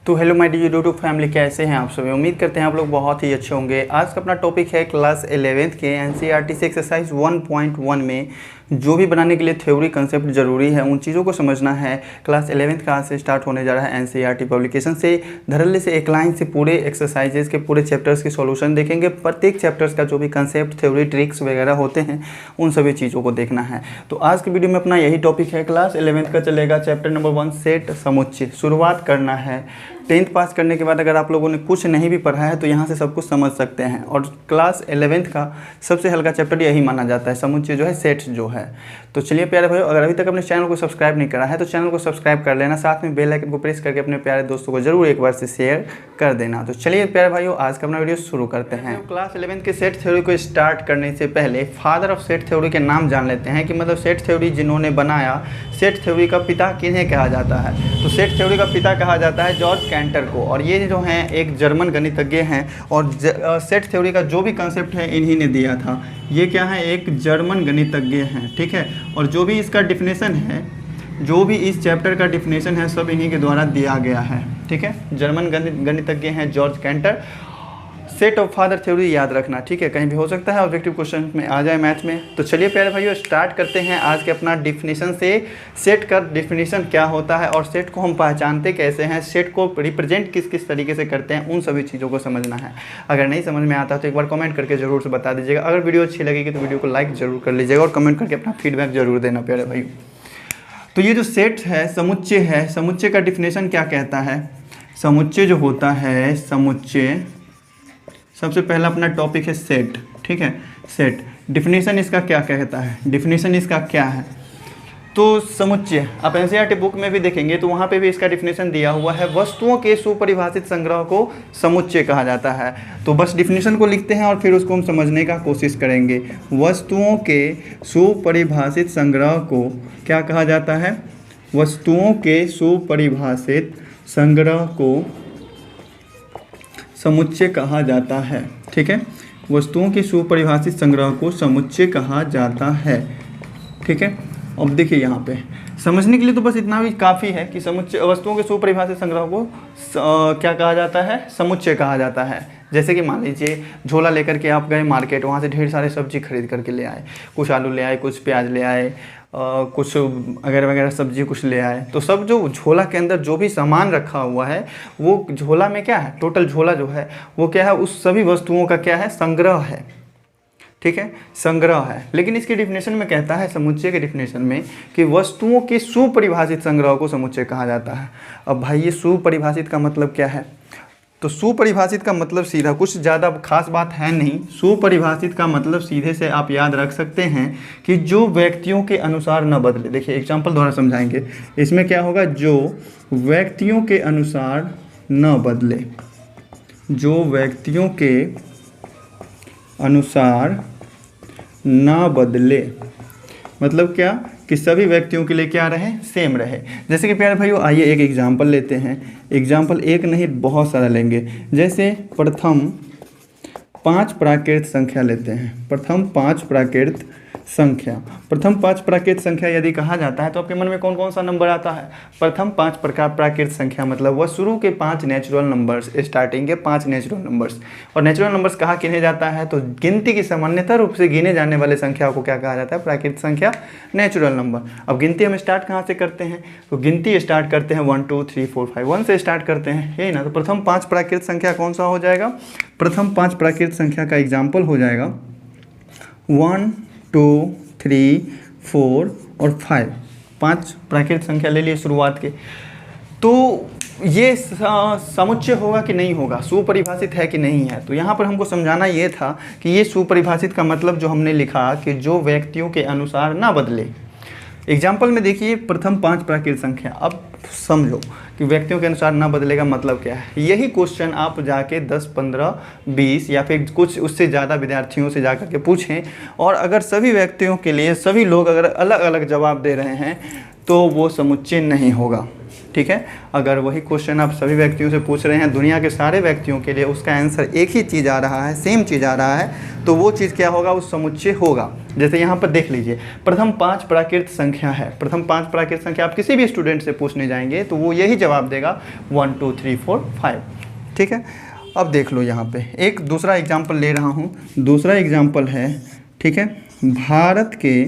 तो hello my dear YouTube family, कैसे हैं आप सभी। उम्मीद करते हैं आप लोग बहुत ही अच्छे होंगे। आज का अपना टॉपिक है क्लास 11th के एनसीईआरटी से एक्सरसाइज 1.1 में जो भी बनाने के लिए थ्योरी कंसेप्ट ज़रूरी है उन चीज़ों को समझना है। क्लास 11th का आज से स्टार्ट होने जा रहा है एनसीईआरटी पब्लिकेशन से। धड़ल्ले से एक लाइन से पूरे एक्सरसाइजेज के पूरे चैप्टर्स के सॉल्यूशन देखेंगे। प्रत्येक चैप्टर्स का जो भी कंसेप्ट थ्योरी ट्रिक्स वगैरह होते हैं उन सभी चीज़ों को देखना है। तो आज की वीडियो में अपना यही टॉपिक है। क्लास 11th का चलेगा चैप्टर नंबर 1 सेट समुच्चय। शुरुआत करना है। 10th पास करने के बाद अगर आप लोगों ने कुछ नहीं भी पढ़ा है तो यहाँ से सब कुछ समझ सकते हैं। और क्लास 11th का सबसे हल्का चैप्टर यही माना जाता है, समुच्चय जो है, सेट्स जो है। तो चलिए प्यारे भाइयों, अगर अभी तक अपने चैनल को सब्सक्राइब नहीं करा है तो चैनल को सब्सक्राइब कर लेना, साथ में बेल आइकन को प्रेस करके अपने प्यारे दोस्तों को जरूर एक बार से शेयर कर देना। तो चलिए प्यारे भाइयों, आज का अपना वीडियो शुरू करते हैं। क्लास 11th के सेट थ्योरी को स्टार्ट करने से पहले फादर ऑफ सेट थ्योरी के नाम जान लेते हैं कि मतलब सेट थ्योरी जिन्होंने बनाया, सेट थ्योरी का पिता किन्हें कहा जाता है। तो सेट थ्योरी का पिता कहा जाता है जॉर्ज कैंटर को, और ये जो हैं एक जर्मन गणितज्ञ हैं। और सेट थ्योरी का जो भी कंसेप्ट है इन्हीं ने दिया था। ये क्या है, एक जर्मन गणितज्ञ हैं, ठीक है। और जो भी इसका डिफिनेशन है, जो भी इस चैप्टर का डिफिनेशन है, सब इन्हीं के द्वारा दिया गया है, ठीक है। जर्मन गणितज्ञ हैं George canter. Set of father theory याद रखना, ठीक है, कहीं भी हो सकता है, ऑब्जेक्टिव क्वेश्चन में आ जाए मैथ में। तो चलिए प्यारे भाइयों, स्टार्ट करते हैं आज के अपना डिफिनेशन से। सेट का डिफिनेशन क्या होता है और सेट को हम पहचानते कैसे हैं, सेट को रिप्रेजेंट किस किस तरीके से करते हैं, उन सभी चीज़ों को समझना है। अगर नहीं समझ में आता तो एक बार कमेंट करके ज़रूर से बता दीजिएगा। अगर वीडियो अच्छी लगेगी तो वीडियो को लाइक ज़रूर कर लीजिएगा और कमेंट करके अपना फीडबैक जरूर देना प्यारे भाइयों। तो ये जो सेट है, समुच्चय है, समुच्चय का डिफिनेशन क्या कहता है। समुच्चय जो होता है, समुच्चय सबसे पहला अपना टॉपिक है सेट, ठीक है। सेट डिफिनेशन इसका क्या कहता है, डिफिनेशन इसका क्या है। तो समुच्चय आप एनसीईआरटी बुक में भी देखेंगे तो वहाँ पे भी इसका डिफिनेशन दिया हुआ है। वस्तुओं के सुपरिभाषित संग्रह को समुच्चय कहा जाता है। तो बस डिफिनेशन को लिखते हैं और फिर उसको हम समझने का कोशिश करेंगे। वस्तुओं के सुपरिभाषित संग्रह को क्या कहा जाता है, वस्तुओं के सुपरिभाषित संग्रह को समुच्चय कहा जाता है, ठीक है। वस्तुओं के सुपरिभाषित संग्रह को समुच्चय कहा जाता है, ठीक है। अब देखिए यहाँ पे समझने के लिए तो बस इतना भी काफ़ी है कि समुच्चय, वस्तुओं के सुपरिभाषित संग्रह को क्या कहा जाता है, समुच्चय कहा जाता है। जैसे कि मान लीजिए झोला लेकर के आप गए मार्केट, वहाँ से ढेर सारे सब्जी खरीद करके ले आए, कुछ आलू ले आए, कुछ प्याज ले आए, कुछ वगैरह वगैरह सब्जी कुछ ले आए। तो सब जो झोला के अंदर जो भी सामान रखा हुआ है वो झोला में क्या है, टोटल झोला जो है वो क्या है, उस सभी वस्तुओं का क्या है, संग्रह है, ठीक है, संग्रह है। लेकिन इसके डिफिनेशन में कहता है, समुच्चय के डिफिनेशन में, कि वस्तुओं के सुपरिभाषित संग्रह को समुच्चय कहा जाता है। अब भाई ये सुपरिभाषित का मतलब क्या है, तो सुपरिभाषित का मतलब सीधा, कुछ ज़्यादा खास बात है नहीं। सुपरिभाषित का मतलब सीधे से आप याद रख सकते हैं कि जो व्यक्तियों के अनुसार न बदले। देखिए एग्जाम्पल द्वारा समझाएंगे। इसमें क्या होगा, जो व्यक्तियों के अनुसार न बदले, जो व्यक्तियों के अनुसार न बदले, मतलब क्या, कि सभी व्यक्तियों के लिए क्या रहे, सेम रहे। जैसे कि प्यारे भाइयों आइए एक एग्जाम्पल लेते हैं। एग्जाम्पल एक नहीं बहुत सारा लेंगे। जैसे प्रथम 5 प्राकृत संख्या लेते हैं। प्रथम 5 प्राकृत संख्या, प्रथम 5 प्राकृत संख्या यदि कहा जाता है तो आपके मन में कौन कौन सा नंबर आता है। प्रथम 5 प्रकार प्राकृत संख्या मतलब वह शुरू के 5 नेचुरल नंबर्स, स्टार्टिंग के 5 नेचुरल नंबर्स। और नेचुरल नंबर्स कहा किन्हें जाता है, तो गिनती की सामान्यतः रूप से गिने जाने वाले संख्या को क्या कहा जाता है, प्राकृत संख्या, नेचुरल नंबर। अब गिनती हम स्टार्ट कहाँ से करते हैं, तो गिनती स्टार्ट करते हैं 1 2 3 4 5, 1 से स्टार्ट करते हैं, यही ना। तो प्रथम 5 प्राकृत संख्या कौन सा हो जाएगा, प्रथम 5 प्राकृत संख्या का एग्जाम्पल हो जाएगा 1 2 3 4 और 5, 5 प्राकृत संख्या ले लिए शुरुआत के। तो ये समुच्चय होगा कि नहीं होगा, सुपरिभाषित है कि नहीं है। तो यहाँ पर हमको समझाना ये था कि ये सुपरिभाषित का मतलब जो हमने लिखा कि जो व्यक्तियों के अनुसार ना बदले। एग्जाम्पल में देखिए प्रथम 5 प्राकृत संख्या, अब समझो कि व्यक्तियों के अनुसार ना बदले का मतलब क्या है। यही क्वेश्चन आप जाके 10 15 20 या फिर कुछ उससे ज़्यादा विद्यार्थियों से जाकर के पूछें, और अगर सभी व्यक्तियों के लिए सभी लोग अगर अलग अलग जवाब दे रहे हैं तो वो समुच्चय नहीं होगा, ठीक है। अगर वही क्वेश्चन आप सभी व्यक्तियों से पूछ रहे हैं, दुनिया के सारे व्यक्तियों के लिए उसका आंसर एक ही चीज़ आ रहा है, सेम चीज़ आ रहा है, तो वो चीज़ क्या होगा, उस समुच्चय होगा। जैसे यहाँ पर देख लीजिए, प्रथम 5 प्राकृत संख्या है। प्रथम 5 प्राकृत संख्या आप किसी भी स्टूडेंट से पूछने जाएंगे तो वो यही जवाब देगा 1 2 3 4 5, ठीक है। अब देख लो यहाँ पे एक दूसरा एग्जाम्पल ले रहा हूँ। दूसरा एग्जाम्पल है, ठीक है, भारत के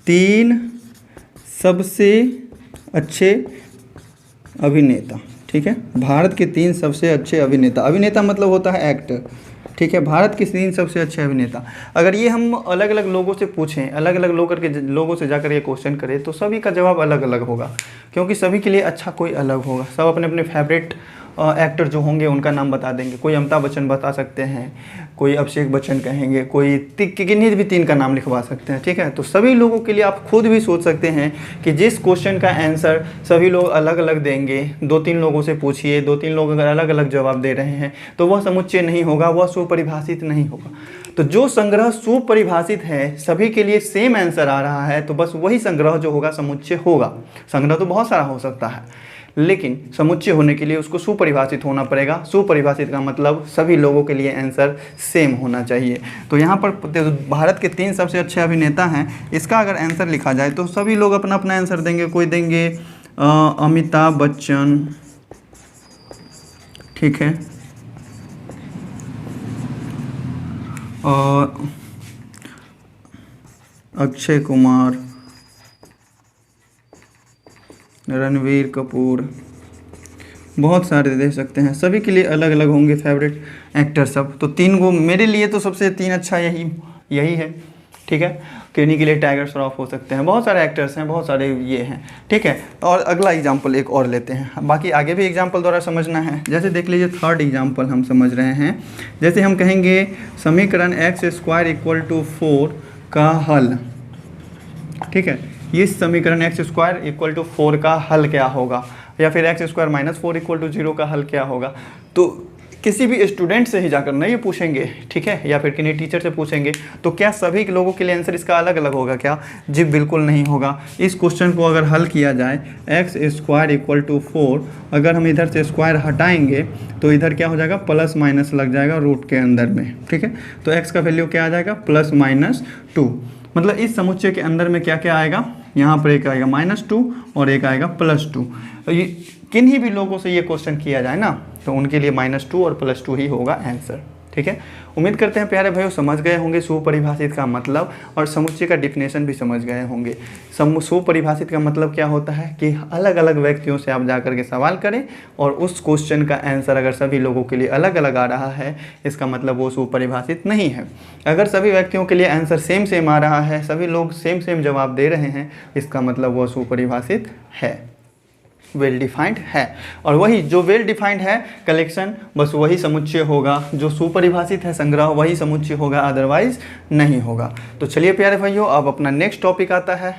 3 सबसे अच्छे अभिनेता, ठीक है। भारत के 3 सबसे अच्छे अभिनेता, अभिनेता मतलब होता है एक्टर, ठीक है। भारत के 3 सबसे अच्छे अभिनेता, अगर ये हम अलग अलग लोगों से पूछें, अलग अलग लोगों से जाकर ये क्वेश्चन करें तो सभी का जवाब अलग अलग होगा, क्योंकि सभी के लिए अच्छा कोई अलग होगा। सब अपने अपने फेवरेट एक्टर जो होंगे उनका नाम बता देंगे। कोई अमिताभ बच्चन बता सकते हैं, कोई अभिषेक बच्चन कहेंगे, कोई किन्हीं भी 3 का नाम लिखवा सकते हैं, ठीक है। तो सभी लोगों के लिए आप खुद भी सोच सकते हैं कि जिस क्वेश्चन का आंसर सभी लोग अलग अलग देंगे, 2-3 लोगों से पूछिए, 2-3 लोग अगर अलग अलग जवाब दे रहे हैं तो वह समुच्चय नहीं होगा, वह सुपरिभाषित नहीं होगा। तो जो संग्रह सुपरिभाषित है, सभी के लिए सेम आंसर आ रहा है, तो बस वही संग्रह जो होगा समुच्चय होगा। संग्रह तो बहुत सारा हो सकता है, लेकिन समुच्चय होने के लिए उसको सुपरिभाषित होना पड़ेगा। सुपरिभाषित का मतलब सभी लोगों के लिए आंसर सेम होना चाहिए। तो यहाँ पर भारत के 3 सबसे अच्छे अभिनेता हैं, इसका अगर आंसर लिखा जाए तो सभी लोग अपना अपना आंसर देंगे। कोई देंगे अमिताभ बच्चन, ठीक है, और अक्षय कुमार, रणवीर कपूर, बहुत सारे दे सकते हैं। सभी के लिए अलग अलग होंगे फेवरेट एक्टर सब। तो 3 को मेरे लिए तो सबसे 3 अच्छा यही है, ठीक है। किन्हीं के लिए टाइगर श्रॉफ हो सकते हैं, बहुत सारे एक्टर्स हैं, बहुत सारे ये हैं, ठीक है। और अगला एग्जाम्पल एक और लेते हैं, बाकी आगे भी एग्जाम्पल द्वारा समझना है। जैसे देख लीजिए 3rd एग्जाम्पल हम समझ रहे हैं। जैसे हम कहेंगे समीकरण x² = 4 का हल, ठीक है। ये समीकरण x² = 4 का हल क्या होगा, या फिर x² - 4 = 0 का हल क्या होगा। तो किसी भी स्टूडेंट से ही जाकर नहीं पूछेंगे, ठीक है, या फिर किन्हीं टीचर से पूछेंगे, तो क्या सभी लोगों के लिए आंसर इसका अलग अलग होगा क्या? जी बिल्कुल नहीं होगा। इस क्वेश्चन को अगर हल किया जाए x² = 4, अगर हम इधर से स्क्वायर हटाएंगे तो इधर क्या हो जाएगा, प्लस माइनस लग जाएगा रूट के अंदर में, ठीक है। तो x का वैल्यू क्या आ जाएगा, +-2। मतलब इस समुच्चय के अंदर में क्या क्या आएगा, यहाँ पर एक आएगा -2 और एक आएगा +2। तो ये किन्हीं भी लोगों से ये क्वेश्चन किया जाए ना, तो उनके लिए -2 और +2 ही होगा आंसर, ठीक है। उम्मीद करते हैं प्यारे भाइयों समझ गए होंगे सुपरिभाषित का मतलब, और समुच्चय का डिफिनेशन भी समझ गए होंगे। सुपरिभाषित का मतलब क्या होता है कि अलग अलग व्यक्तियों से आप जाकर के सवाल करें और उस क्वेश्चन का आंसर अगर सभी लोगों के लिए अलग अलग आ रहा है, इसका मतलब वो सुपरिभाषित नहीं है। अगर सभी व्यक्तियों के लिए आंसर सेम आ रहा है, सभी लोग सेम जवाब दे रहे हैं, इसका मतलब वो सुपरिभाषित है, वेल डिफाइंड है। और वही जो वेल डिफाइंड है कलेक्शन, बस वही समुच्चय होगा। जो सुपरिभाषित है संग्रह, वही समुच्चय होगा, अदरवाइज नहीं होगा। तो चलिए प्यारे भाइयों, अब अपना नेक्स्ट टॉपिक आता है।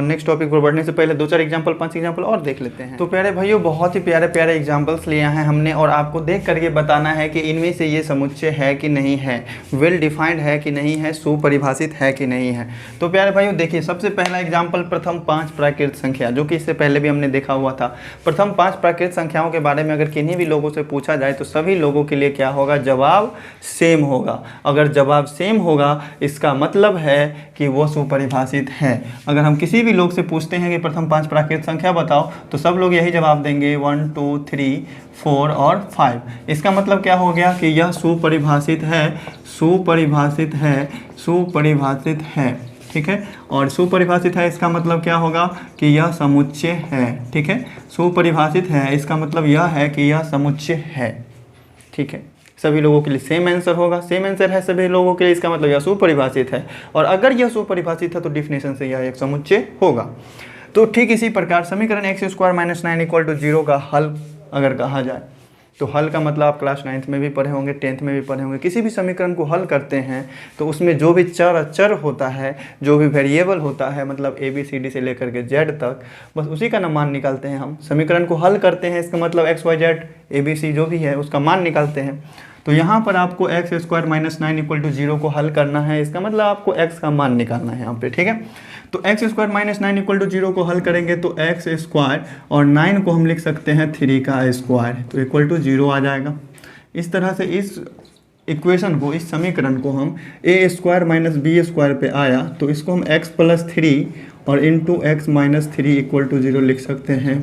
नेक्स्ट टॉपिक पर बढ़ने से पहले 2-4 एग्जाम्पल, 5 एग्जाम्पल और देख लेते हैं। तो प्यारे भाइयों बहुत ही प्यारे प्यारे एग्जाम्पल्स लिए हैं हमने, और आपको देख करके बताना है कि इनमें से ये समुच्चय है कि नहीं है, वेल डिफाइंड है कि नहीं है, सुपरिभाषित है कि नहीं है। तो प्यारे भाइयों देखिए, सबसे पहला एग्जाम्पल प्रथम 5 प्राकृत संख्या, जो कि इससे पहले भी हमने देखा हुआ था। प्रथम 5 प्राकृत संख्याओं के बारे में अगर किन्हीं भी लोगों से पूछा जाए तो सभी लोगों के लिए क्या होगा, जवाब सेम होगा। अगर जवाब सेम होगा इसका मतलब है कि वो सुपरिभाषित है। अगर हम किसी भी लोग से पूछते हैं कि प्रथम 5 प्राकृत संख्या बताओ, तो सब लोग यही जवाब देंगे 1 2 3 4 और 5। इसका मतलब क्या हो गया कि यह सुपरिभाषित है, सुपरिभाषित है, सुपरिभाषित है, ठीक है। और सुपरिभाषित है इसका मतलब क्या होगा कि यह समुच्चय है, ठीक है। सुपरिभाषित है इसका मतलब यह है कि यह समुच्चय है, ठीक है। सभी लोगों के लिए सेम आंसर होगा, सेम आंसर है सभी लोगों के लिए, इसका मतलब यह सुपरिभाषित है। और अगर यह सुपरिभाषित है तो डिफिनेशन से यह एक समुच्चय होगा। तो ठीक इसी प्रकार समीकरण x² - 9 = 0 का हल अगर कहा जाए, तो हल का मतलब आप क्लास 9th में भी पढ़े होंगे, 10th में भी पढ़े होंगे। किसी भी समीकरण को हल करते हैं तो उसमें जो भी चर होता है, जो भी वेरिएबल होता है, मतलब ABCD से लेकर के Z तक, बस उसी का ना मान निकालते हैं हम। समीकरण को हल करते हैं, इसका मतलब XYZ ABC जो भी है उसका मान निकालते हैं। तो यहाँ पर आपको x square minus 9 equal to 0 को हल करना है। इसका मतलब आपको x का मान निकालना है यहाँ पे, ठीक है। तो x square minus 9 equal to 0 को हल करेंगे तो एक्स स्क्वायर और 9 को हम लिख सकते हैं 3 का स्क्वायर, तो इक्वल टू 0 आ जाएगा। इस तरह से इस इक्वेशन को, इस समीकरण को हम a square minus b square पे आया तो इसको हम x प्लस 3 और into x minus 3 equal to 0 लिख सकते हैं,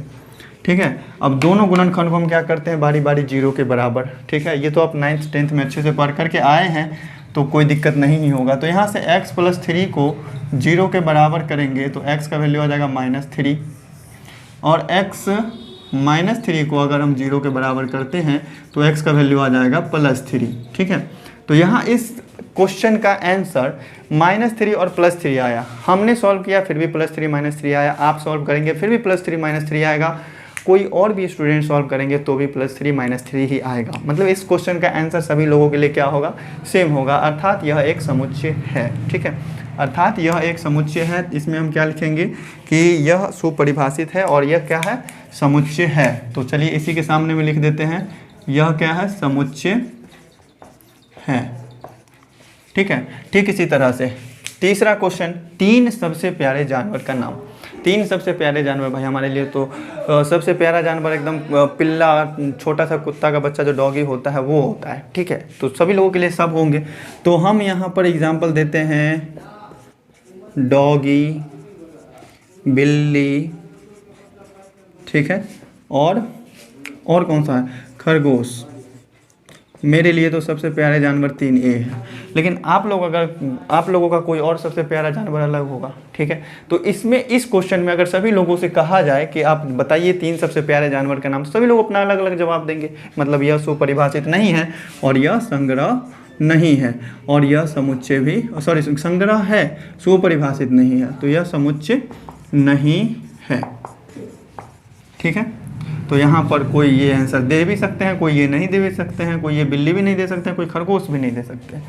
ठीक है। अब दोनों गुणनखंड को हम क्या करते हैं, बारी बारी 0 के बराबर, ठीक है। ये तो आप 9th 10th में अच्छे से पढ़ करके आए हैं तो कोई दिक्कत नहीं ही होगा। तो यहाँ से x प्लस 3 को 0 के बराबर करेंगे तो x का वैल्यू आ जाएगा -3 और x माइनस 3 को अगर हम 0 के बराबर करते हैं तो x का वैल्यू आ जाएगा +3, ठीक है। तो यहाँ इस क्वेश्चन का आंसर -3 और +3 आया। हमने सॉल्व किया फिर भी +3 -3 आया, आप सॉल्व करेंगे फिर भी +3 -3 आएगा, कोई और भी स्टूडेंट सॉल्व करेंगे तो भी +3 -3 ही आएगा। मतलब इस क्वेश्चन का आंसर सभी लोगों के लिए क्या होगा, सेम होगा, अर्थात यह एक समुच्चय है, ठीक है। अर्थात यह एक समुच्चय है। इसमें हम क्या लिखेंगे कि यह सुपरिभाषित है और यह क्या है, समुच्चय है। तो चलिए इसी के सामने में लिख देते हैं, यह क्या है, समुच्चय है, ठीक है। ठीक इसी तरह से तीसरा क्वेश्चन, 3 सबसे प्यारे जानवर का नाम। 3 सबसे प्यारे जानवर भाई हमारे लिए तो सबसे प्यारा जानवर एकदम पिल्ला, छोटा सा कुत्ता का बच्चा जो डॉगी होता है वो होता है, ठीक है। तो सभी लोगों के लिए सब होंगे। तो हम यहाँ पर एग्जाम्पल देते हैं डॉगी, बिल्ली, ठीक है, और कौन सा है, खरगोश। मेरे लिए तो सबसे प्यारे जानवर 3A है, लेकिन आप लोगों का कोई और सबसे प्यारा जानवर अलग होगा, ठीक है। तो इसमें इस क्वेश्चन में अगर सभी लोगों से कहा जाए कि आप बताइए 3 सबसे प्यारे जानवर का नाम, सभी लोग अपना अलग अलग जवाब देंगे। मतलब यह सुपरिभाषित नहीं है और यह संग्रह नहीं है और यह समुच्चय भी, सॉरी संग्रह है, सुपरिभाषित नहीं है, तो यह समुच्चय नहीं है, ठीक है। तो यहाँ पर कोई ये आंसर दे भी सकते हैं, कोई ये नहीं दे भी सकते हैं, कोई ये बिल्ली भी नहीं दे सकते हैं, कोई खरगोश भी नहीं दे सकते।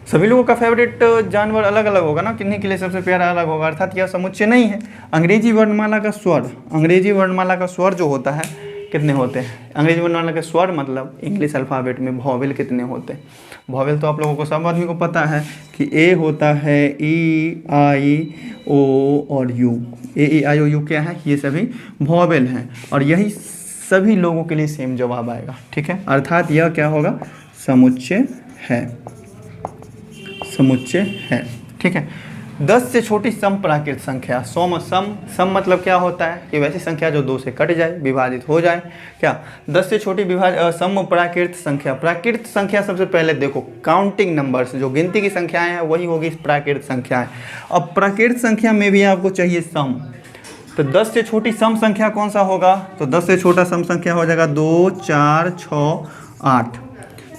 सभी लोगों का फेवरेट जानवर अलग अलग होगा ना, किन्हीं के लिए सबसे प्यारा अलग होगा, अर्थात यह समुच्चय नहीं है। अंग्रेजी वर्णमाला का स्वर जो होता है कितने होते हैं, अंग्रेजी वर्णमाला के स्वर मतलब इंग्लिश अल्फ़ाबेट में वॉवेल कितने होते हैं। वॉवेल तो आप लोगों को, सब आदमी को पता है कि ए होता है ई आई ओ और you. A E I O you क्या है, ये सभी वॉवेल हैं और यही सभी लोगों के लिए सेम जवाब आएगा, ठीक है। अर्थात यह क्या होगा, समुच्चय है, समुच्चय है, ठीक है। 10 से छोटी सम प्राकृत संख्या, सम मतलब क्या होता है कि वैसी संख्या जो 2 से कट जाए, विभाजित हो जाए। क्या 10 से छोटी सम प्राकृत संख्या। प्राकृत संख्या सबसे पहले देखो, काउंटिंग नंबर्स, जो गिनती की संख्याएं हैं वही होगी प्राकृत संख्याएं। अब प्राकृत संख्या में भी आपको चाहिए सम, तो 10 से छोटी सम संख्या कौन सा होगा, तो 10 से छोटा सम संख्या हो जाएगा 2 4 6 8।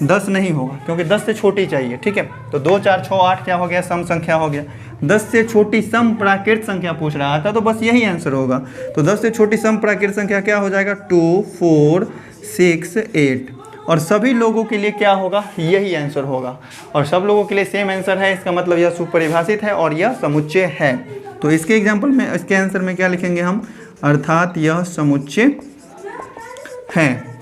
10 नहीं होगा क्योंकि 10 से छोटी चाहिए, ठीक है। तो 2 4 6 8 क्या हो गया, सम संख्या हो गया। 10 से छोटी सम प्राकृत संख्या पूछ रहा था तो बस यही आंसर होगा। तो 10 से छोटी सम प्राकृत संख्या क्या हो जाएगा, 2 4 6 8। और सभी लोगों के लिए क्या होगा, यही आंसर होगा और सब लोगों के लिए सेम आंसर है। इसका मतलब यह सुपरिभाषित है और यह समुच्चय है। तो इसके एग्जाम्पल में, इसके आंसर में क्या लिखेंगे हम, अर्थात यह समुच्चय है।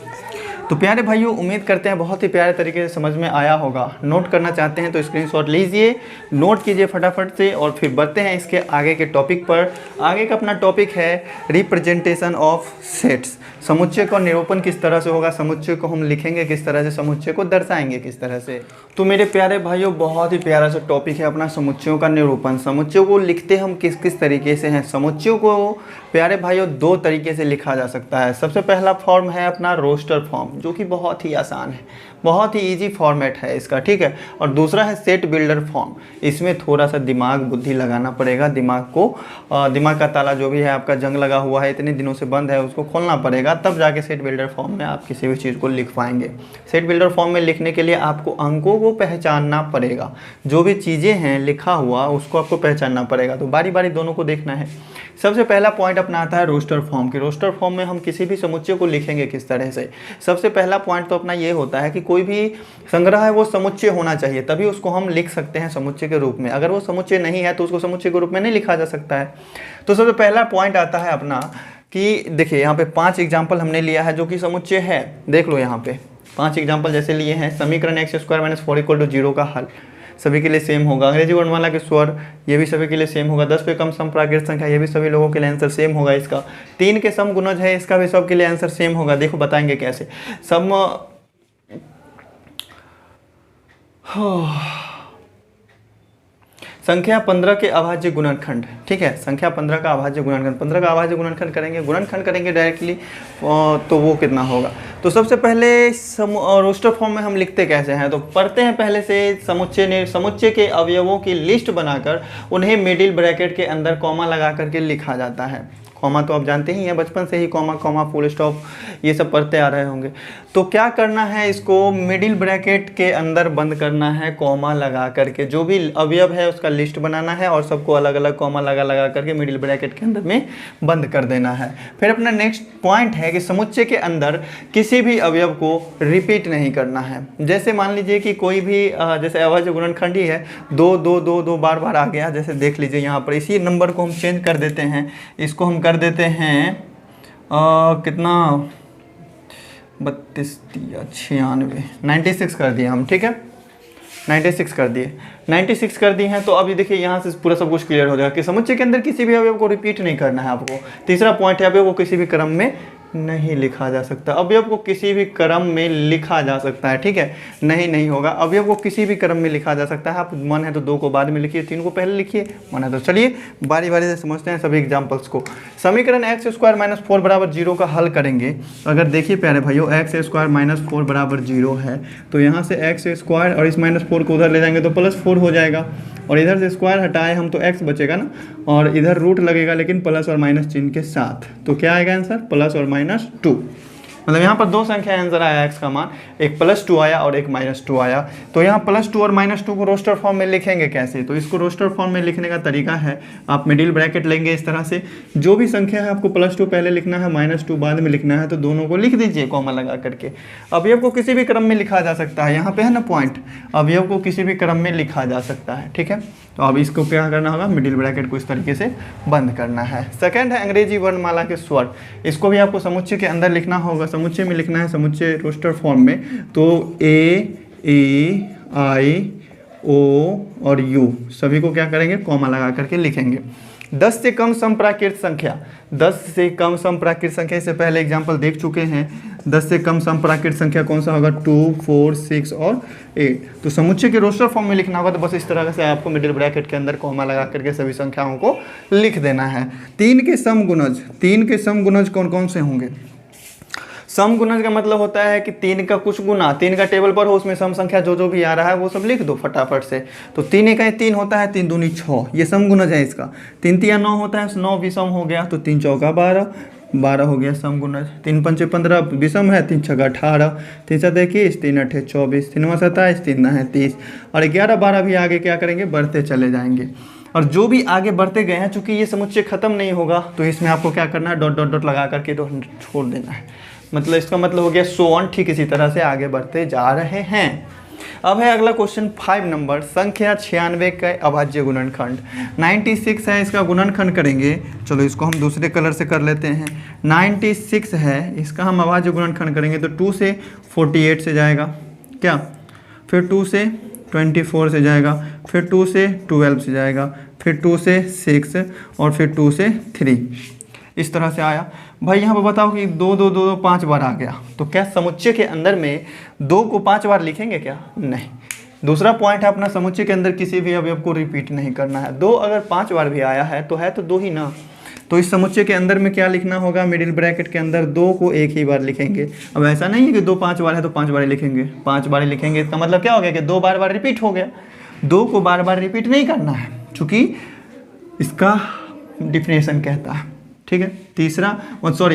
तो प्यारे भाइयों, उम्मीद करते हैं बहुत ही प्यारे तरीके से समझ में आया होगा। नोट करना चाहते हैं तो स्क्रीनशॉट लीजिए, नोट कीजिए फटाफट से और फिर बढ़ते हैं इसके आगे के टॉपिक पर। आगे का अपना टॉपिक है रिप्रेजेंटेशन ऑफ सेट्स। समुच्चय का निरूपण किस तरह से होगा, समुच्चय को हम लिखेंगे किस तरह से, समुच्चय को दर्शाएंगे किस तरह से। तो मेरे प्यारे भाइयों, बहुत ही प्यारा सा टॉपिक है अपना समुच्चयों का निरूपण। समुच्चयों को लिखते हम किस किस तरीके से हैं। समुच्चयों को प्यारे भाइयों 2 तरीके से लिखा जा सकता है। सबसे पहला फॉर्म है अपना रोस्टर फॉर्म, जो कि बहुत ही आसान है, बहुत ही इजी फॉर्मेट है इसका, ठीक है। और दूसरा है सेट बिल्डर फॉर्म। इसमें थोड़ा सा दिमाग बुद्धि लगाना पड़ेगा, दिमाग का ताला जो भी है आपका जंग लगा हुआ है, इतने दिनों से बंद है, उसको खोलना पड़ेगा, तब जाके सेट बिल्डर फॉर्म में आप किसी भी चीज़ को लिख पाएंगे। सेट बिल्डर फॉर्म में लिखने के लिए आपको अंकों को पहचानना पड़ेगा, जो भी चीज़ें हैं लिखा हुआ उसको आपको पहचानना पड़ेगा। तो बारी बारी दोनों को देखना है। सबसे पहला पॉइंट अपना आता है रोस्टर फॉर्म की। रोस्टर फॉर्म में हम किसी भी समुच्चय को लिखेंगे किस तरह से। सबसे पहला पॉइंट तो अपना ये होता है कि कोई भी संग्रह है वो समुच्चय होना चाहिए, तभी उसको हम लिख सकते हैं समुच्चय के रूप में। अगर वो समुच्चय नहीं है तो उसको समुच्चय के रूप में नहीं लिखा जा सकता है। तो सबसे पहला पॉइंट आता है अपना कि देखिए यहाँ पे 5 एग्जाम्पल हमने लिया है जो कि समुच्चय है। देख लो यहाँ पे 5 एग्जाम्पल जैसे लिए हैं। समीकरण x square minus 4 equal to 0 का हल सभी के लिए सेम होगा। अंग्रेजी वर्णमाला के स्वर ये भी सभी के लिए सेम होगा। 10 पे कम सम प्राकृत संख्या ये भी सभी लोगों के लिए आंसर सेम होगा। इसका 3 के सम गुणज है, इसका भी सबके लिए आंसर सेम होगा। देखो बताएंगे कैसे। सम संख्या 15 के अभाज्य गुणनखंड, ठीक है, संख्या 15 का अभाज्य गुणनखंड, 15 का अभाज्य गुणनखंड करेंगे, गुणनखंड करेंगे डायरेक्टली, तो वो कितना होगा। तो सबसे पहले रोस्टर फॉर्म में हम लिखते कैसे हैं, तो पढ़ते हैं पहले से समुच्चय के अवयवों की लिस्ट बनाकर उन्हें मिडिल ब्रैकेट के अंदर कॉमा लगा करके लिखा जाता है। कॉमा तो आप जानते ही हैं, बचपन से ही कॉमा कॉमा फुल स्टॉप ये सब पढ़ते आ रहे होंगे। तो क्या करना है, इसको मिडिल ब्रैकेट के अंदर बंद करना है कॉमा लगा करके। जो भी अवयव है उसका लिस्ट बनाना है और सबको अलग अलग कॉमा लगा करके मिडिल ब्रैकेट के अंदर में बंद कर देना है। फिर अपना नेक्स्ट पॉइंट है कि समुच्चय के अंदर किसी भी अवयव को रिपीट नहीं करना है। जैसे मान लीजिए कि कोई भी जैसे अभाज्य गुणनखंड ही है, 2 2 2 2 बार बार आ गया, जैसे देख लीजिए यहाँ पर इसी नंबर को हम चेंज कर देते हैं, इसको हम कर देते हैं कितना 32 या 96 96 कर दिए हम, ठीक है, 96 कर दिए, 96 कर दिए हैं। तो अभी देखिए यहाँ से पूरा सब कुछ क्लियर हो जाएगा कि समुच्चय के अंदर किसी भी अवयव को रिपीट नहीं करना है आपको। तीसरा पॉइंट है, अवयव को किसी भी क्रम में नहीं लिखा जा सकता। अवयव को किसी भी क्रम में लिखा जा सकता है, ठीक है, नहीं होगा। अवयव को किसी भी क्रम में लिखा जा सकता है। आप मन है तो 2 को बाद में लिखिए, 3 को पहले लिखिए, मन है तो चलिए बारी बारी से समझते हैं सभी एग्जाम्पल्स को। समीकरण एक्स स्क्वायर माइनस 4 बराबर 0 का हल करेंगे। अगर देखिए प्यारे भाइयों, एक्स स्क्वायर माइनस 4 बराबर 0 है, तो यहाँ से एक्स स्क्वायर और इस माइनस 4 को उधर ले जाएंगे तो प्लस 4 हो जाएगा, और इधर से स्क्वायर हटाए हम तो एक्स बचेगा ना, और इधर रूट लगेगा लेकिन प्लस और माइनस चिन्ह के साथ। तो क्या आएगा आंसर, प्लस और माइनस 2। मतलब यहाँ पर 2 संख्या आंसर आया एक्स का मान, एक +2 आया और एक -2 आया। तो यहाँ +2 और -2 को रोस्टर फॉर्म में लिखेंगे कैसे, तो इसको रोस्टर फॉर्म में लिखने का तरीका है, आप मिडिल ब्रैकेट लेंगे इस तरह से। जो भी संख्या है आपको +2 पहले लिखना है, -2 बाद में लिखना है, तो दोनों को लिख दीजिए कॉमा लगा करके। अवयव को किसी भी क्रम में लिखा जा सकता है, यहाँ पे है ना पॉइंट, अवयव को किसी भी क्रम में लिखा जा सकता है, ठीक है। तो अब इसको क्या करना होगा, मिडिल ब्रैकेट को इस तरीके से बंद करना है। सेकंड है अंग्रेजी वर्णमाला के स्वर, इसको भी आपको समुच्चय के अंदर लिखना होगा, समुच्चय में लिखना है, समुच्चय रोस्टर फॉर्म में। तो ए ई आई ओ और यू सभी को क्या करेंगे, कॉमा लगा करके लिखेंगे। 10 से कम समप्राकृत संख्या, 10 से कम समप्राकृत संख्या, इससे पहले एग्जाम्पल देख चुके हैं। 10 से कम समप्राकृत संख्या कौन सा होगा, 2 4 6 और 8। तो समुच्चय के रोस्टर फॉर्म में लिखना होगा, तो बस इस तरह से आपको मिडिल ब्रैकेट के अंदर कॉमा लगा करके सभी संख्याओं को लिख देना है। 3 के समगुणज, 3 के समगुणज कौन कौन से होंगे। समगुणज का मतलब होता है कि 3 का कुछ गुना, 3 का टेबल पर हो, उसमें सम संख्या जो भी आ रहा है वो सब लिख दो फटाफट से। तो 3 1 3 होता है, 3 दूनी 6, ये समगुणज है इसका। 3 3 9 होता है, 9 विषम हो गया, तो 3 चौका 12, 12 हो गया समगुणज। 3 5 15 विषम है, 3 6 18, 3 7 21, 3 8 24, 3 9 27, 3 9 30, और 11 12 भी आगे क्या करेंगे, बढ़ते चले जाएंगे। और जो भी आगे बढ़ते गए हैं, चूंकि ये समुच्चय खत्म नहीं होगा, तो इसमें आपको क्या करना है, डॉट डॉट डॉट लगा करके तो छोड़ देना है। मतलब इसका मतलब हो गया सो ऑन, ठीक इसी तरह से आगे बढ़ते जा रहे हैं। अब है अगला क्वेश्चन 5 नंबर, संख्या 96 का अभाज्य गुणनखंड। 96 है, इसका गुणनखंड करेंगे। चलो इसको हम दूसरे कलर से कर लेते हैं। 96 है, इसका हम अभाज्य गुणनखंड करेंगे तो 2 से 48 से जाएगा क्या, फिर 2 से 24 से जाएगा, फिर 2 से 12 से जाएगा, फिर 2 से 6 और फिर 2 से 3, इस तरह से आया। भाई यहाँ पर बताओ कि 2 2 2 2 5 बार आ गया, तो क्या समुच्चय के अंदर में 2 को 5 बार लिखेंगे क्या, नहीं। दूसरा पॉइंट है अपना, समुच्चय के अंदर किसी भी अवयव को रिपीट नहीं करना है। 2 अगर 5 बार भी आया है तो 2 ही ना, तो इस समुच्चय के अंदर में क्या लिखना होगा, मिडिल ब्रैकेट के अंदर 2 को एक ही बार लिखेंगे। अब ऐसा नहीं है कि 2 5 बार है तो 5 बार ही लिखेंगे, 5 बार ही लिखेंगे, इसका मतलब क्या हो गया कि 2 बार बार रिपीट हो गया। 2 को बार बार रिपीट नहीं करना है, चूँकि इसका डिफिनेशन कहता है, ठीक है। तीसरा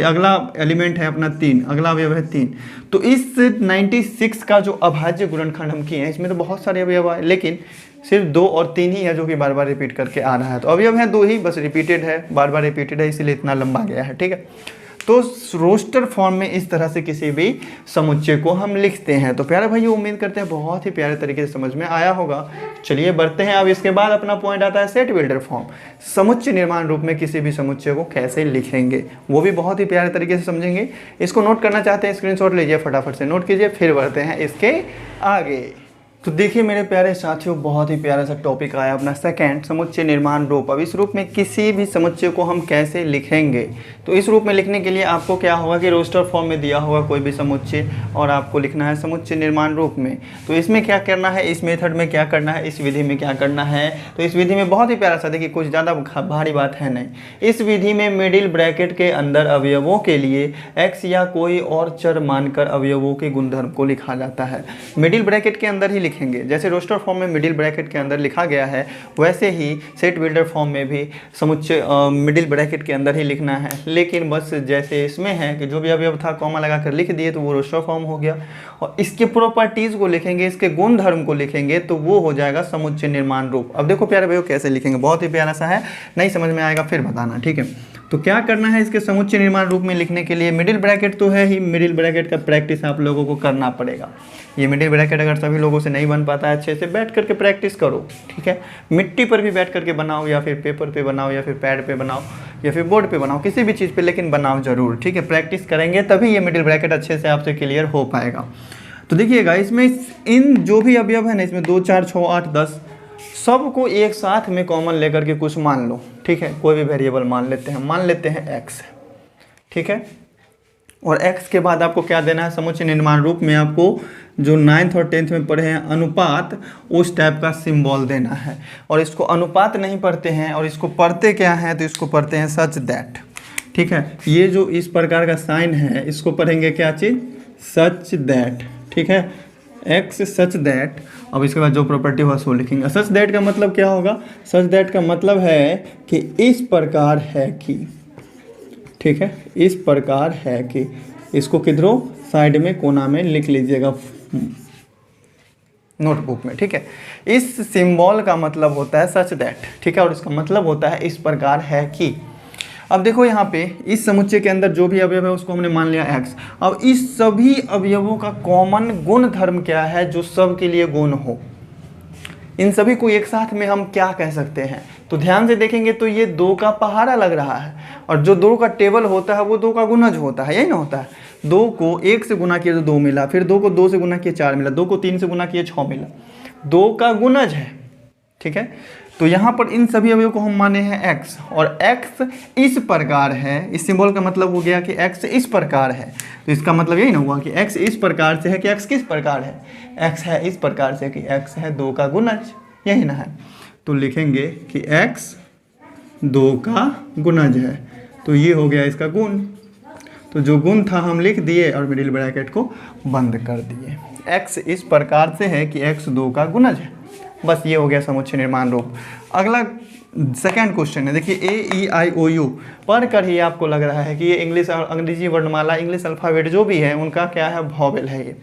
अगला एलिमेंट है अपना 3, अगला अवयव है 3। तो इस 96 का जो अभाज्य गुणनखंड हम किए हैं, इसमें तो बहुत सारे अवयव आए, लेकिन सिर्फ 2 और 3 ही है जो कि बार बार रिपीट करके आ रहा है। तो अवयव है 2 ही, बस रिपीटेड है, बार बार रिपीटेड है, इसीलिए इतना लंबा गया है, ठीक है। तो रोस्टर फॉर्म में इस तरह से किसी भी समुच्चय को हम लिखते हैं। तो प्यारे भाई उम्मीद करते हैं बहुत ही प्यारे तरीके से समझ में आया होगा। चलिए बढ़ते हैं। अब इसके बाद अपना पॉइंट आता है सेट बिल्डर फॉर्म। समुच्चय निर्माण रूप में किसी भी समुच्चय को कैसे लिखेंगे वो भी बहुत ही प्यारे तरीके से समझेंगे। इसको नोट करना चाहते हैं स्क्रीनशॉट लीजिए, फटाफट से नोट कीजिए, फिर बढ़ते हैं इसके आगे। तो देखिए मेरे प्यारे साथियों, बहुत ही प्यारा सा टॉपिक आया अपना सेकंड, समुच्चय निर्माण रूप। अब इस रूप में किसी भी समुच्चय को हम कैसे लिखेंगे। तो इस रूप में लिखने के लिए आपको क्या होगा कि रोस्टर फॉर्म में दिया होगा कोई भी समुच्चय और आपको लिखना है समुच्चय निर्माण रूप में। तो इसमें क्या करना है, इस मेथड में क्या करना है, इस विधि में क्या करना है। तो इस विधि में बहुत ही प्यारा सा, देखिए कुछ ज़्यादा भारी बात है नहीं। इस विधि में मिडिल ब्रैकेट के अंदर अवयवों के लिए x या कोई और चर मानकर अवयवों के गुणधर्म को लिखा जाता है। मिडिल ब्रैकेट के अंदर ही लिखेंगे। जैसे रोस्टर फॉर्म में मिडिल ब्रैकेट के अंदर लिखा गया है, वैसे ही सेट बिल्डर फॉर्म में भी समुच्चय मिडिल ब्रैकेट के अंदर ही लिखना है। लेकिन बस जैसे इसमें है कि जो भी अवयव था कॉमा लगाकर लिख दिए तो वो रोस्टर फॉर्म हो गया, और इसके प्रॉपर्टीज को लिखेंगे, इसके गुण धर्म को लिखेंगे तो वो हो जाएगा समुच्चय निर्माण रूप। अब देखो प्यारे भाइयों कैसे लिखेंगे, बहुत ही प्यारा सा है, नहीं समझ में आएगा फिर बताना, ठीक है। तो क्या करना है इसके समुच्चय निर्माण रूप में लिखने के लिए, मिडिल ब्रैकेट तो है ही, मिडिल ब्रैकेट का प्रैक्टिस आप लोगों को करना पड़ेगा। ये मिडिल ब्रैकेट अगर सभी लोगों से नहीं बन पाता है, अच्छे से बैठ करके प्रैक्टिस करो, ठीक है। मिट्टी पर भी बैठ करके बनाओ, या फिर पेपर पे बनाओ, या फिर पैड पे बनाओ, या फिर बोर्ड पे बनाओ, किसी भी चीज़ पे, लेकिन बनाओ जरूर, ठीक है। प्रैक्टिस करेंगे तभी ये मिडिल ब्रैकेट अच्छे से आपसे क्लियर हो पाएगा। तो देखिएगा इसमें इन जो भी अवयव है ना, इसमें 2 4 6 8 10 सबको एक साथ में कॉमन लेकर के कुछ मान लो, ठीक है। कोई भी वेरिएबल मान लेते हैं x, ठीक है। और x के बाद आपको क्या देना है, समुच्चय निर्माण रूप में आपको जो 9th और 10th में पढ़े हैं अनुपात, उस टाइप का सिंबल देना है। और इसको अनुपात नहीं पढ़ते हैं, और इसको पढ़ते क्या है, तो इसको पढ़ते हैं सच दैट, ठीक है। ये जो इस प्रकार का साइन है इसको पढ़ेंगे क्या चीज़, सच दैट, ठीक है। x such that. अब इसके बाद जो प्रॉपर्टी हुआ सो लिखेंगे। सच दैट का मतलब क्या होगा, सच दैट का मतलब है कि इस प्रकार है कि, ठीक है, इस प्रकार है कि। इसको किधरों साइड में कोना में लिख लीजिएगा नोटबुक में, ठीक है। इस सिंबल का मतलब होता है सच दैट, ठीक है, और इसका मतलब होता है इस प्रकार है कि। अब देखो यहाँ पे इस समुच्चय के अंदर जो भी अवयव है उसको हमने मान लिया x। अब इस सभी अवयवों का कॉमन गुण धर्म क्या है जो सब के लिए गुण हो, इन सभी को एक साथ में हम क्या कह सकते हैं। तो ध्यान से देखेंगे तो ये 2 का पहाड़ा लग रहा है, और जो 2 का टेबल होता है वो 2 का गुणज होता है, यही ना होता है। 2 को 1 से गुना किया तो 2 मिला, फिर 2 को 2 से गुना किया 4 मिला, 2 को 3 से गुना किया 6 मिला, 2 का गुणज है, ठीक है। तो यहाँ पर इन सभी अवयवों को हम माने हैं x, और x इस प्रकार है। इस सिंबल का मतलब हो गया कि x इस प्रकार है, तो इसका मतलब यही ना हुआ कि x इस प्रकार से है कि x किस प्रकार है, x है इस प्रकार से कि x है 2 का गुणज, यही ना है। तो लिखेंगे कि x 2 का गुणज है, तो ये हो गया इसका गुण। तो जो गुण था हम लिख दिए और मिडिल ब्रैकेट को बंद कर दिए। x इस प्रकार से है कि x 2 का गुणज है, बस ये हो गया समुच्चय निर्माण रूप। अगला सेकंड क्वेश्चन है, देखिए AEIOU पढ़ कर ही आपको लग रहा है कि ये इंग्लिश और अंग्रेजी वर्णमाला, इंग्लिश अल्फ़ाबेट जो भी है उनका क्या है, वॉवेल है ये।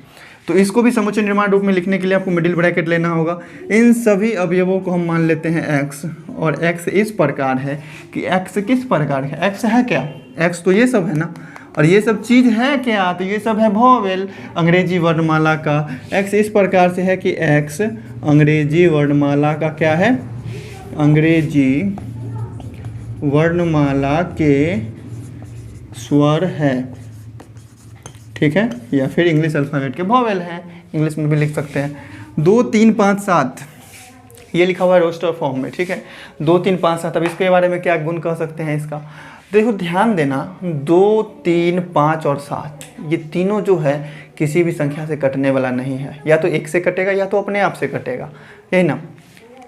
तो इसको भी समुच्चय निर्माण रूप में लिखने के लिए आपको मिडिल ब्रैकेट लेना होगा। इन सभी अवयवों को हम मान लेते हैं x, और x इस प्रकार है कि x किस प्रकार है, x है क्या, x तो ये सब है ना, और ये सब चीज़ है क्या, तो ये सब है वॉवेल अंग्रेजी वर्णमाला का। x इस प्रकार से है कि x अंग्रेजी वर्णमाला का क्या है, अंग्रेजी वर्णमाला के स्वर है, ठीक है, या फिर इंग्लिश अल्फ़ाबेट के वॉवेल हैं, इंग्लिश में भी लिख सकते हैं। 2 3 5 7 ये लिखा हुआ है रोस्टर फॉर्म में, ठीक है। 2 3 5 7। अब इसके बारे में क्या गुण कह सकते हैं इसका, देखो ध्यान देना, 2 3 5 और 7 ये तीनों जो है किसी भी संख्या से कटने वाला नहीं है, या तो 1 से कटेगा या तो अपने आप से कटेगा, यही ना।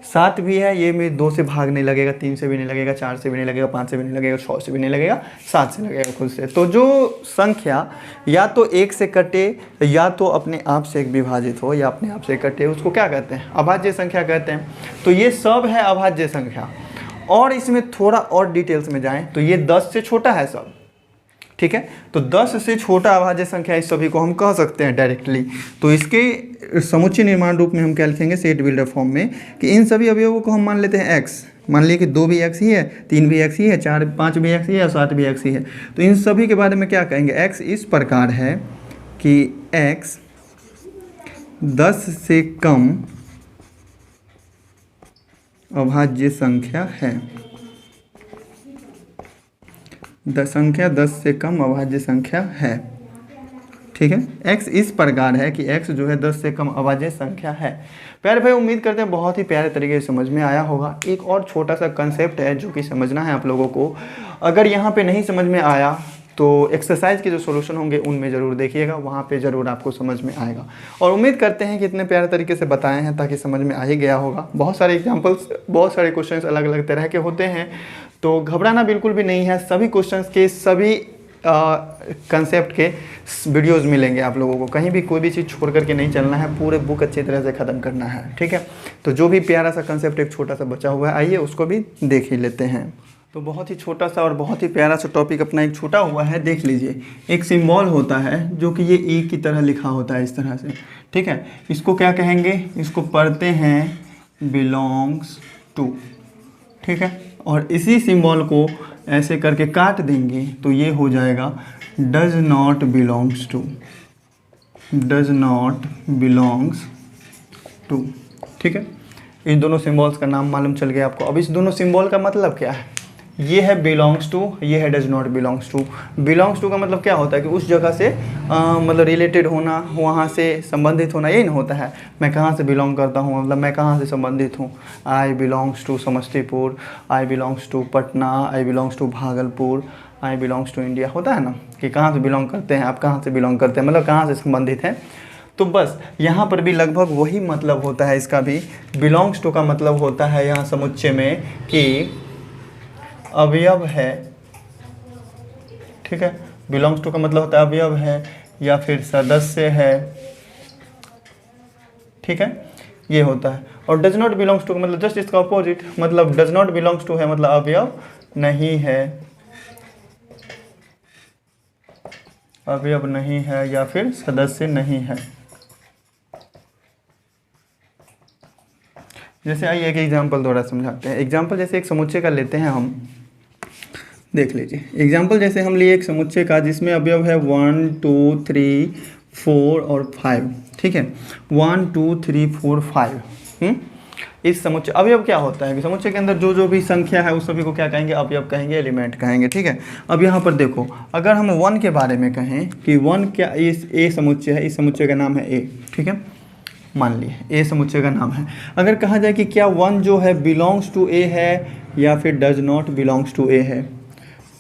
7 भी है, ये में 2 से भाग नहीं लगेगा, 3 से भी नहीं लगेगा, 4 से भी नहीं लगेगा, 5 से भी नहीं लगेगा, 6 से भी नहीं लगेगा, 7 से लगेगा खुद से। तो जो संख्या या तो 1 से कटे या तो अपने आप से एक विभाजित हो या अपने आप से कटे, उसको क्या कहते हैं, अभाज्य संख्या कहते हैं। तो ये सब है अभाज्य संख्या। और इसमें थोड़ा और डिटेल्स में जाएं तो ये 10 से छोटा है सब, ठीक ठीक है। तो 10 से छोटा अभाज्य संख्या इस सभी को हम कह सकते हैं डायरेक्टली। तो इसके समुच्चय निर्माण रूप में हम क्या लिखेंगे, सेट बिल्डर फॉर्म में, कि इन सभी अवयवों को हम मान लेते हैं x। मान लिए कि 2 भी x ही है, 3 भी x ही है, 4 5 भी x ही है, 7 भी x ही है। तो इन सभी के बारे में क्या कहेंगे, x इस प्रकार है कि x 10 से कम अभाज्य संख्या है। संख्या 10 से कम अभाज्य संख्या है, ठीक है। x इस प्रकार है कि x जो है 10 से कम अभाज्य संख्या है। प्यारे भाई, उम्मीद करते हैं बहुत ही प्यारे तरीके से समझ में आया होगा। एक और छोटा सा कंसेप्ट है जो कि समझना है आप लोगों को। अगर यहाँ पे नहीं समझ में आया तो एक्सरसाइज के जो सॉल्यूशन होंगे उनमें ज़रूर देखिएगा, वहाँ पे ज़रूर आपको समझ में आएगा। और उम्मीद करते हैं कि इतने प्यारे तरीके से बताए हैं ताकि समझ में आ ही गया होगा। बहुत सारे एग्जांपल्स, बहुत सारे क्वेश्चंस अलग अलग तरह के होते हैं, तो घबराना बिल्कुल भी नहीं है। सभी क्वेश्चंस के सभी कंसेप्ट के वीडियोज़ मिलेंगे आप लोगों को। कहीं भी कोई भी चीज़ छोड़ करके नहीं चलना है, पूरे बुक अच्छी तरह से ख़त्म करना है, ठीक है। तो जो भी प्यारा सा कंसेप्ट एक छोटा सा बचा हुआ है, आइए उसको भी देख ही लेते हैं। तो बहुत ही छोटा सा और बहुत ही प्यारा सा टॉपिक अपना एक छोटा हुआ है, देख लीजिए। एक सिंबल होता है जो कि ये ई की तरह लिखा होता है इस तरह से, ठीक है। इसको क्या कहेंगे, इसको पढ़ते हैं बिलोंग्स टू, ठीक है। और इसी सिंबल को ऐसे करके काट देंगे तो ये हो जाएगा does not belongs to, does not belongs to, ठीक है। इन दोनों सिंबल्स का नाम मालूम चल गया आपको। अब इस दोनों सिंबल का मतलब क्या है, ये है बिलोंग्स टू, ये है does not belongs to. Belongs to का मतलब क्या होता है कि उस जगह से मतलब रिलेटेड होना, वहाँ से संबंधित होना, यही ना होता है। मैं कहाँ से बिलोंग करता हूँ, मतलब मैं कहाँ से संबंधित हूँ। I belongs to Samastipur, I belongs to Patna, I belongs to Bhagalpur, I belongs to India, होता है ना कि कहाँ से बिलोंग करते हैं आप, कहाँ से बिलोंग करते हैं, मतलब कहाँ से संबंधित हैं। तो बस यहाँ पर भी लगभग वही मतलब होता है इसका भी। बिलोंग्स टू का मतलब होता है यहाँ समुच्चय में कि अवयव है, ठीक है। बिलोंग्स टू का मतलब होता है अवयव है या फिर सदस्य है, ठीक है, ये होता है। और डज नॉट बिलोंग्स टू का मतलब जस्ट इसका अपोजिट, मतलब डज नॉट बिलोंग्स टू है मतलब अवयव नहीं है, अवयव नहीं है या फिर सदस्य नहीं है। जैसे आइए एक एग्जाम्पल द्वारा समझाते हैं। एग्जाम्पल जैसे एक समुच्चय का लेते हैं हम, देख लीजिए। एग्जाम्पल जैसे हम लिए एक समुच्चय का जिसमें अवयव है 1 2 3 4 और 5, ठीक है। 1 2 3 4 5। इस समुच्चय अवयव क्या होता है कि समुच्चय के अंदर जो जो भी संख्या है उस सभी को क्या कहेंगे, अवयव कहेंगे, एलिमेंट कहेंगे, ठीक है। अब यहाँ पर देखो, अगर हम 1 के बारे में कहें कि 1 क्या, इस ए समुच्चय है, इस समुच्चय का नाम है ए, ठीक है, मान लिए ए समुच्चय का नाम है। अगर कहा जाए कि क्या 1 जो है बिलोंग्स टू ए है या फिर डज नॉट बिलोंग्स टू ए है,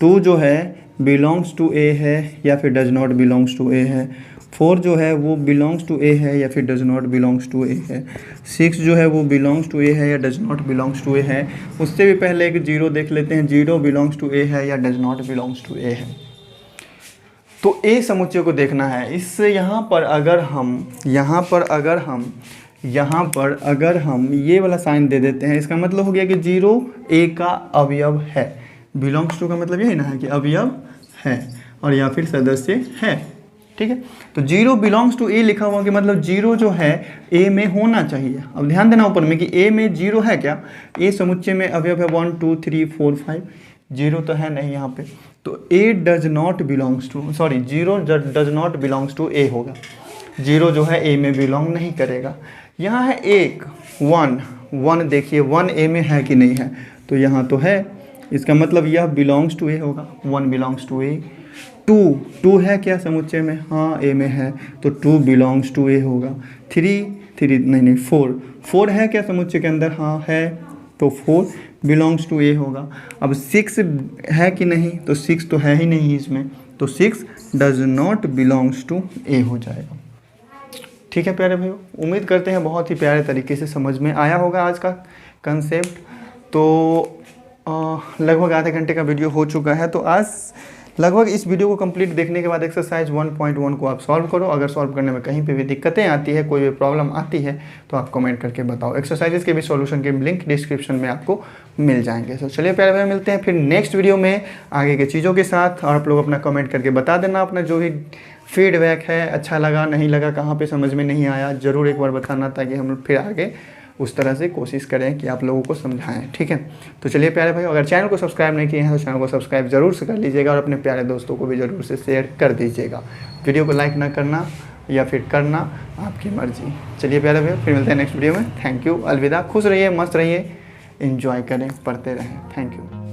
2 जो है बिलोंग्स टू ए है या फिर डज नॉट बिलोंग्स टू ए है, 4 जो है वो बिलोंग्स टू ए है या फिर डज नॉट बिलोंग्स टू ए है, 6 जो है वो बिलोंग्स टू ए है या डज नॉट बिलोंग्स टू ए है। उससे भी पहले एक 0 देख लेते हैं, 0 बिलोंग्स टू ए है या डज नॉट बिलोंग्स टू ए है। तो ए समुच्चय को देखना है। इससे यहाँ पर अगर हम ये वाला साइन दे देते हैं, इसका मतलब हो गया कि 0 ए का अवयव है। बिलोंग्स टू का मतलब यही ना है कि अवयव है और या फिर सदस्य है, ठीक है। तो 0 बिलोंग्स टू ए लिखा हुआ कि मतलब 0 जो है ए में होना चाहिए। अब ध्यान देना ऊपर में कि ए में 0 है क्या, ए समुच्चय में अवयव है 1 2 3 4 5, 0 तो है नहीं यहाँ पे। तो A does not belongs to, sorry 0 does not belongs to A होगा। 0 जो है ए में बिलोंग नहीं करेगा। यहाँ है एक 1 देखिए 1 ए में है कि नहीं है, तो यहाँ तो है, इसका मतलब यह बिलोंग्स टू ए होगा। 1 बिलोंग्स टू ए। 2 है क्या समुच्चय में, हाँ ए में है, तो 2 बिलोंग्स टू ए होगा। 3 4 है क्या समुच्चय के अंदर, हाँ है, तो 4 बिलोंग्स टू ए होगा। अब 6 है कि नहीं, तो 6 तो है ही नहीं इसमें, तो 6 डज नॉट बिलोंग्स टू ए हो जाएगा। ठीक है प्यारे भाइयों, उम्मीद करते हैं बहुत ही प्यारे तरीके से समझ में आया होगा आज का कंसेप्ट। तो लगभग आधे घंटे का वीडियो हो चुका है, तो आज लगभग इस वीडियो को कंप्लीट देखने के बाद एक्सरसाइज 1.1 को आप सॉल्व करो। अगर सॉल्व करने में कहीं पे भी दिक्कतें आती है, कोई भी प्रॉब्लम आती है तो आप कमेंट करके बताओ। एक्सरसाइजेस के भी सॉल्यूशन के लिंक डिस्क्रिप्शन में आपको मिल जाएंगे। तो चलिए प्यारे भाई, मिलते हैं फिर नेक्स्ट वीडियो में आगे के चीज़ों के साथ। और आप लोग अपना कमेंट करके बता देना अपना जो भी फीडबैक है, अच्छा लगा नहीं लगा, कहाँ पे समझ में नहीं आया, ज़रूर एक बार बताना, ताकि हम फिर आगे उस तरह से कोशिश करें कि आप लोगों को समझाएं। ठीक है, तो चलिए प्यारे भाई, अगर चैनल को सब्सक्राइब नहीं किए हैं तो चैनल को सब्सक्राइब जरूर से कर लीजिएगा और अपने प्यारे दोस्तों को भी ज़रूर से शेयर कर दीजिएगा। वीडियो को लाइक ना करना या फिर करना आपकी मर्जी। चलिए प्यारे भाई, फिर मिलते हैं नेक्स्ट वीडियो में। थैंक यू, अलविदा, खुश रहिए, मस्त रहिए, एंजॉय करें, पढ़ते रहें। Thank you.